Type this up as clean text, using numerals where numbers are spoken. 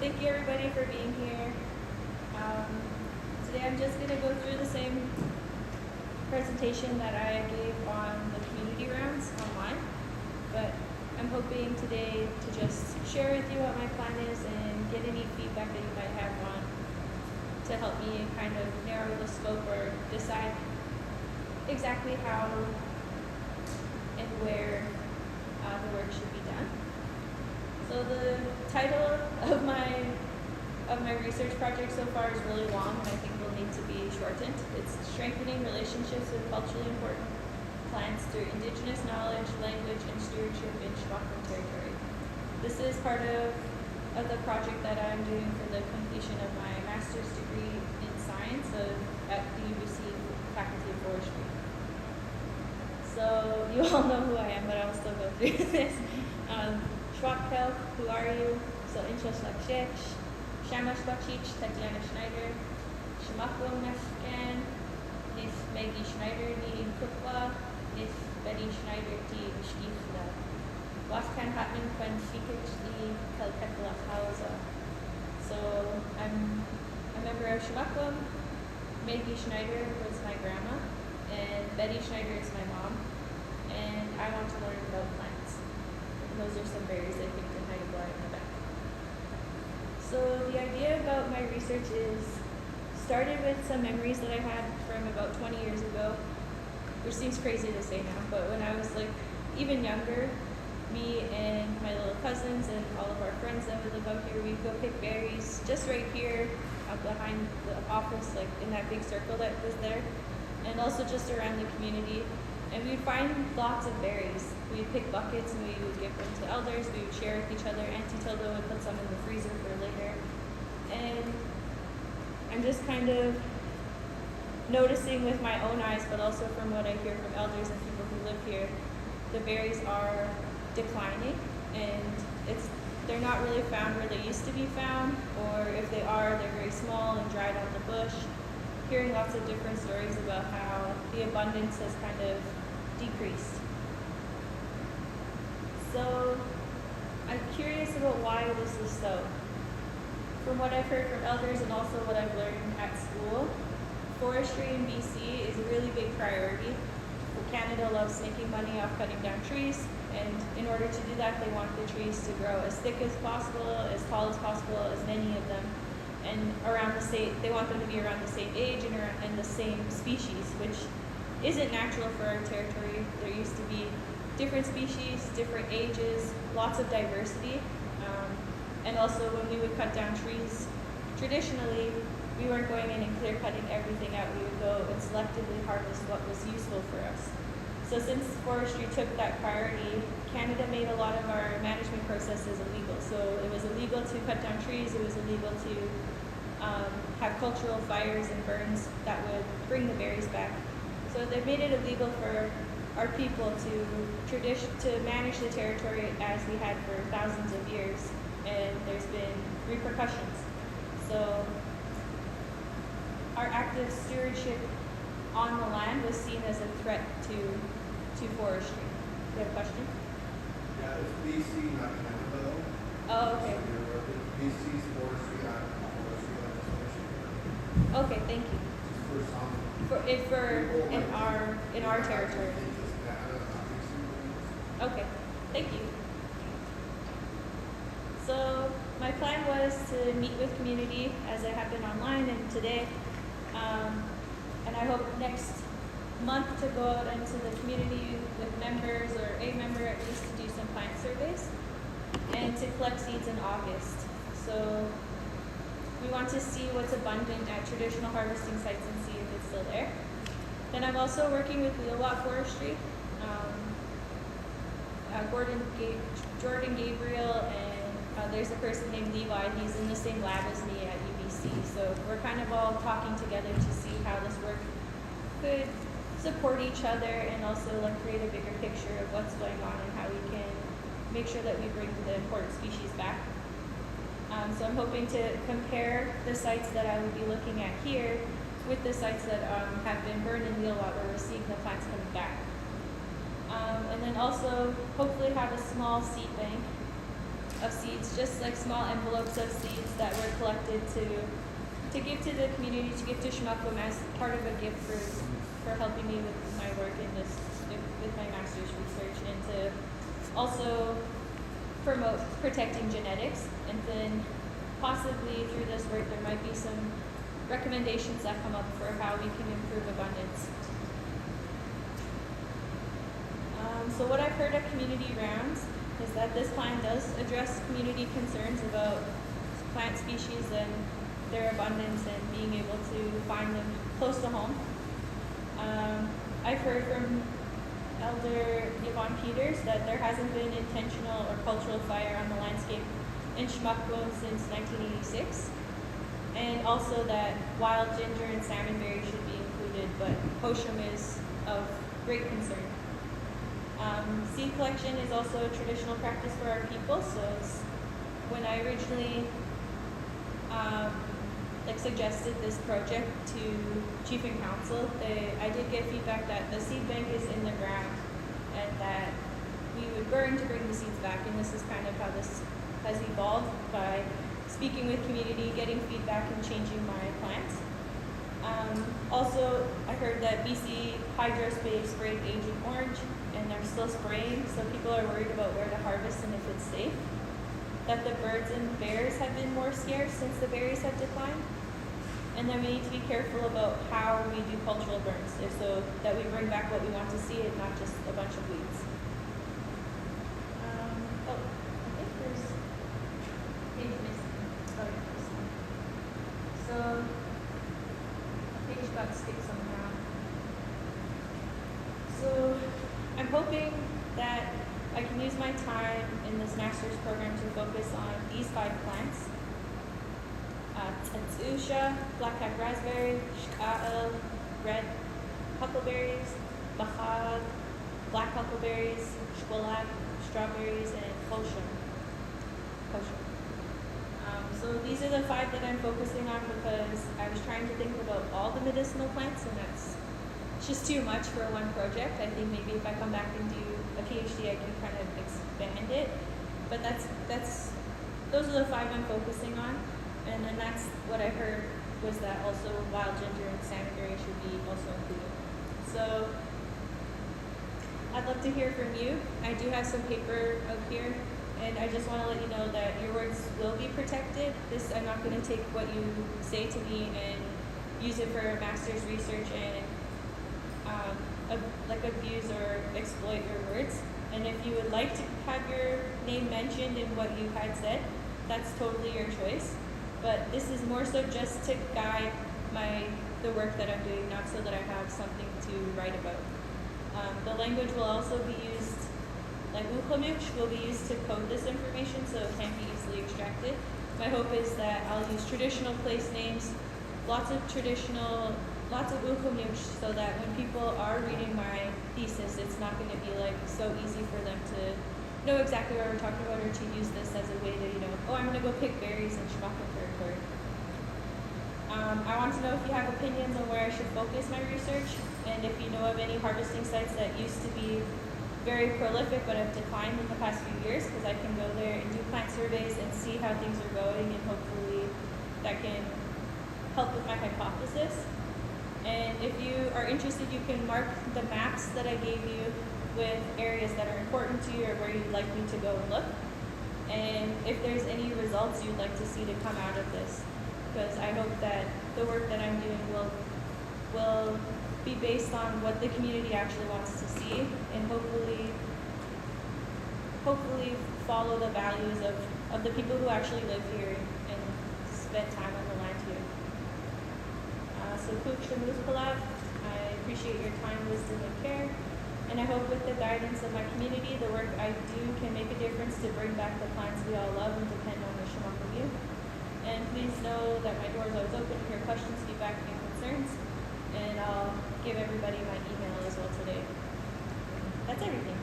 thank you everybody for being here. Today I'm just going to go through the same presentation that I gave on the community rounds online, but I'm hoping today to just share with you what my plan is and get any feedback that you might have on to help me kind of narrow the scope or decide exactly how and where the work should be done. So the title of my research project so far is really long, and I think will need to be shortened. It's strengthening relationships with culturally important plants through Indigenous knowledge, language, and stewardship in Samahquam territory. This is part of the project that I'm doing for the completion of my master's degree in science at the UBC Faculty of Forestry. So you all know who I am, but I'll still go through this. Schwabkel, who are you? So Inchos Lakshek, Samahquam Tatyana Schneider, Samahquam Office, Nis Maggie Schneider ni Kukla, Nis Betty Schneider ti Mishkifla. Wafkan Hatman Kwan Fikich ni Kalkatla Hausa. So I'm a member of Samahquam. Maggie Schneider was my grandma, and Betty Schneider is my mom, and I want to learn about plants. And those are some berries I picked in Haidawar in the back. So the idea about my research started with some memories that I had from about 20 years ago, which seems crazy to say now, but when I was even younger, me and my little cousins and all of our friends that would live out here, we'd go pick berries just right here out behind the office, in that big circle that was there, and also just around the community. And we'd find lots of berries. We'd pick buckets and we would give them to elders. We would share with each other. Auntie Tilda would put some in the freezer for later. And I'm just kind of noticing with my own eyes, but also from what I hear from elders and people who live here, the berries are declining, and they're not really found where they used to be found, or if they are, they're very small and dried on the bush. Hearing lots of different stories about how the abundance has kind of decreased. So I'm curious about why this is so. From what I've heard from elders and also what I've learned at school, forestry in BC is a really big priority. Canada loves making money off cutting down trees, and in order to do that, they want the trees to grow as thick as possible, as tall as possible, as many of them, and they want them to be around the same age and the same species, which isn't natural for our territory. There used to be different species, different ages, lots of diversity, and also when we would cut down trees, traditionally, we weren't going in and clear cutting everything out. We would go and selectively harvest what was useful for us. So since forestry took that priority, Canada made a lot of our management processes illegal. So it was illegal to cut down trees. It was illegal to have cultural fires and burns that would bring the berries back. So they made it illegal for our people to manage the territory as we had for thousands of years, and there's been repercussions. So our active stewardship on the land was seen as a threat to forestry. Do you have a question? Yeah, it's BC, not Canada, though. Oh, okay. So BC's forestry, not forestry legislation. Okay, thank you. Just for some. In our territory. Just Canada, not BC. Okay, thank you. So my plan was to meet with community as I have been online and today. And I hope next month to go out into the community with members, or a member at least, to do some plant surveys and to collect seeds in August. So we want to see what's abundant at traditional harvesting sites and see if it's still there. Then I'm also working with Wheelwalk Forestry, Jordan Gabriel, and there's a person named Levi. He's in the same lab as me at UBC. So we're kind of all talking together to see how this work could support each other and also create a bigger picture of what's going on and how we can make sure that we bring the important species back. So I'm hoping to compare the sites that I would be looking at here with the sites that have been burned in Wheelwalk, where we're seeing the plants coming back. And then also hopefully have a small seed bank of seeds, just like small envelopes of seeds that were collected to give to the community, to give to Samahquam as part of a gift for helping me with my work in this, with my master's research, and to also promote protecting genetics. And then possibly through this work there might be some recommendations that come up for how we can improve abundance. So what I've heard at community rounds is that this plan does address community concerns about plant species and their abundance and being able to find them close to home. I've heard from Elder Yvonne Peters that there hasn't been intentional or cultural fire on the landscape in Samahquam since 1986, and also that wild ginger and salmonberry should be included, but Hosham is of great concern. Seed collection is also a traditional practice for our people, so when I originally suggested this project to Chief and Council, I did get feedback that the seed bank is in the ground and that we would burn to bring the seeds back, and this is kind of how this has evolved by speaking with community, getting feedback, and changing my plans. Also, I heard that BC Hydro sprayed Agent Orange, and they're still spraying, so people are worried about where to harvest and if it's safe. That the birds and bears have been more scarce since the berries have declined. And then we need to be careful about how we do cultural burns, so that we bring back what we want to see and not just a bunch of weeds. I think there's page missing. Oh, yeah, this one. So, page got stick somehow. So, I'm hoping that I can use my time in this master's program to focus on these 5 plants. Tatyana, black-cap raspberry, shka'al, red huckleberries, bahag, black huckleberries, shkolak, strawberries, and koshum. So these are the 5 that I'm focusing on because I was trying to think about all the medicinal plants, and it's just too much for one project. I think maybe if I come back and do a PhD, I can kind of expand it. But those are the 5 I'm focusing on. And then that's what I heard was that also wild ginger and salmonberry should be also included. So I'd love to hear from you. I do have some paper up here, and I just want to let you know that your words will be protected. I'm not going to take what you say to me and use it for master's research and abuse or exploit your words. And if you would like to have your name mentioned in what you had said, that's totally your choice. But this is more so just to guide the work that I'm doing, not so that I have something to write about. The language will also be used, like Uqamuch will be used to code this information so it can't be easily extracted. My hope is that I'll use traditional place names, lots of Uqamuch, so that when people are reading my thesis, it's not going to be so easy for them to know exactly what we're talking about, or to use this as a way to, I'm going to go pick berries in Samahquam territory. I want to know if you have opinions on where I should focus my research, and if you know of any harvesting sites that used to be very prolific but have declined in the past few years, because I can go there and do plant surveys and see how things are going, and hopefully that can help with my hypothesis. And if you are interested, you can mark the maps that I gave you with areas that are important to you or where you'd like me to go and look. And if there's any results you'd like to see to come out of this, because I hope that the work that I'm doing will be based on what the community actually wants to see, and hopefully follow the values of the people who actually live here and spend time on the land here. So Kuch Shamuspalav, I appreciate your time, wisdom, and care. And I hope with the guidance of my community, the work I do can make a difference to bring back the plants we all love and depend on the Samahquam youth. And please know that my door is always open to hear questions, feedback, and concerns. And I'll give everybody my email as well today. That's everything.